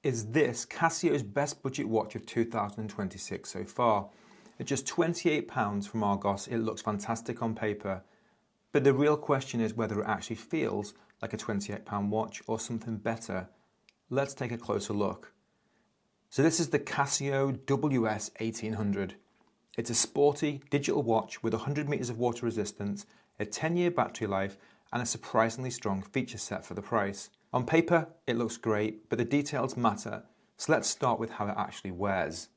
is this Casio's best budget watch of 2026 so far. At just £28 from Argos, it looks fantastic on paper, but the real question is whether it actually feels like a £28 watch or something better. Let's take a closer look. So this is the Casio WS-1800. It's a sporty digital watch with 100 meters of water resistance, a 10-year battery life, and a surprisingly strong feature set for the price. On paper, it looks great, but the details matter, so let's start with how it actually wears.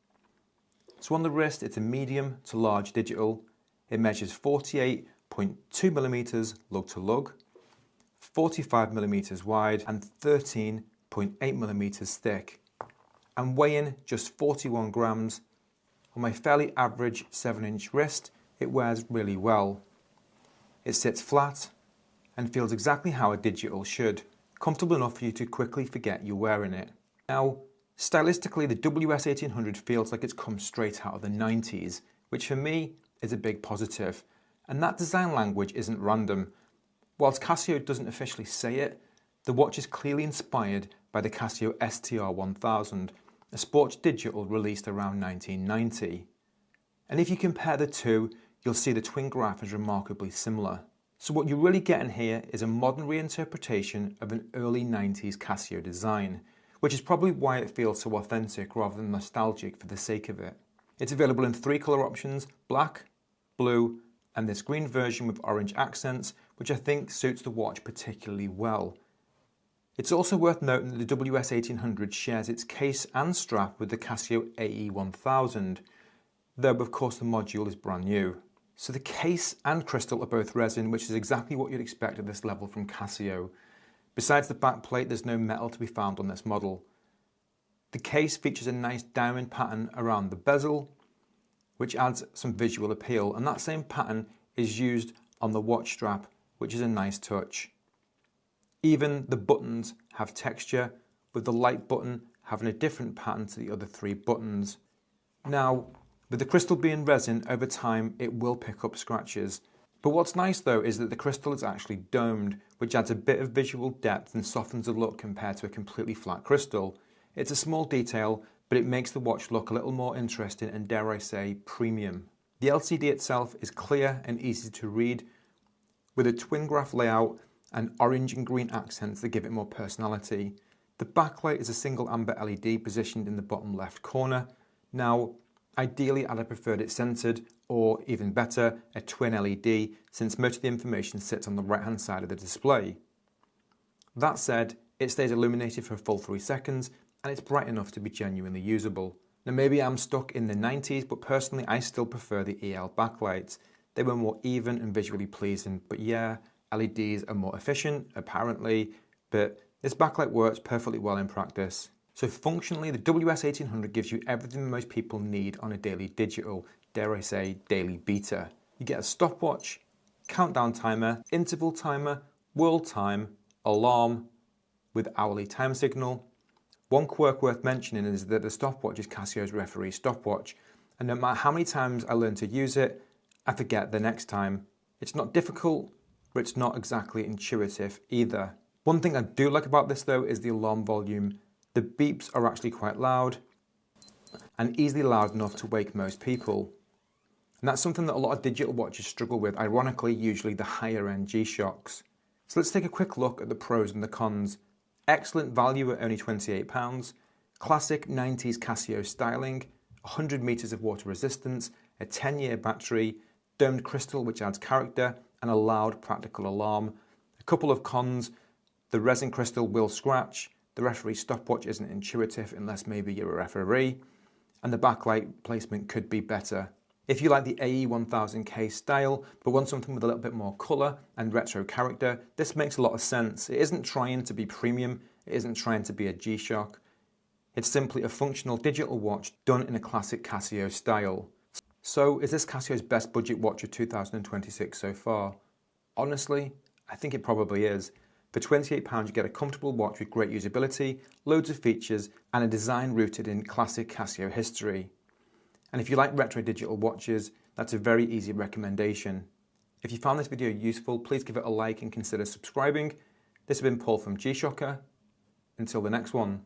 So on the wrist, it's a medium to large digital. It measures 48.2 millimeters lug to lug, 45 millimeters wide, and 13.8 millimeters thick, and weighing just 41 grams. On my fairly average 7-inch wrist, it wears really well. It sits flat and feels exactly how a digital should, comfortable enough for you to quickly forget you're wearing it. Now, stylistically, the WS-1800 feels like it's come straight out of the 90s, which for me is a big positive. And that design language isn't random. Whilst Casio doesn't officially say it, the watch is clearly inspired by the Casio STR-1000, a sports digital released around 1990. And if you compare the two, you'll see the twin graph is remarkably similar. So what you're really getting here is a modern reinterpretation of an early 90s Casio design, which is probably why it feels so authentic rather than nostalgic for the sake of it. It's available in 3 colour options: black, blue, and this green version with orange accents, which I think suits the watch particularly well. It's also worth noting that the WS-1800 shares its case and strap with the Casio AE-1000, though of course the module is brand new. So the case and crystal are both resin, which is exactly what you'd expect at this level from Casio. Besides the backplate, there's no metal to be found on this model. The case features a nice diamond pattern around the bezel, which adds some visual appeal, and that same pattern is used on the watch strap, which is a nice touch. Even the buttons have texture, with the light button having a different pattern to the other 3 buttons. Now, with the crystal being resin, over time it will pick up scratches. But what's nice though is that the crystal is actually domed, which adds a bit of visual depth and softens the look compared to a completely flat crystal. It's a small detail, but it makes the watch look a little more interesting and, dare I say, premium. The LCD itself is clear and easy to read, with a twin graph layout and orange and green accents that give it more personality. The backlight is a single amber LED positioned in the bottom left corner. Now, ideally I'd have preferred it centered, or even better, a twin LED, since most of the information sits on the right hand side of the display. That said, it stays illuminated for a full 3 seconds, and it's bright enough to be genuinely usable. Now maybe I'm stuck in the 90s, but personally I still prefer the EL backlights. They were more even and visually pleasing, but yeah, LEDs are more efficient, apparently, but this backlight works perfectly well in practice. So functionally, the WS-1800 gives you everything that most people need on a daily digital, dare I say, daily beater. You get a stopwatch, countdown timer, interval timer, world time, alarm with hourly time signal. One quirk worth mentioning is that the stopwatch is Casio's referee stopwatch, and no matter how many times I learn to use it, I forget the next time. It's not difficult, but it's not exactly intuitive either. One thing I do like about this though is the alarm volume. The beeps are actually quite loud and easily loud enough to wake most people. And that's something that a lot of digital watches struggle with, ironically usually the higher end G-Shocks. So let's take a quick look at the pros and the cons. Excellent value at only £28, classic 90s Casio styling, 100 meters of water resistance, a 10-year battery, domed crystal which adds character, and a loud practical alarm. A couple of cons: the resin crystal will scratch, the referee stopwatch isn't intuitive unless maybe you're a referee, and the backlight placement could be better. If you like the AE-1000K style but want something with a little bit more colour and retro character, this makes a lot of sense. It isn't trying to be premium, it isn't trying to be a G-Shock. It's simply a functional digital watch done in a classic Casio style. So is this Casio's best budget watch of 2026 so far? Honestly, I think it probably is. For £28 you get a comfortable watch with great usability, loads of features, and a design rooted in classic Casio history. And if you like retro digital watches, that's a very easy recommendation. If you found this video useful, please give it a like and consider subscribing. This has been Paul from G-Shocker. Until the next one.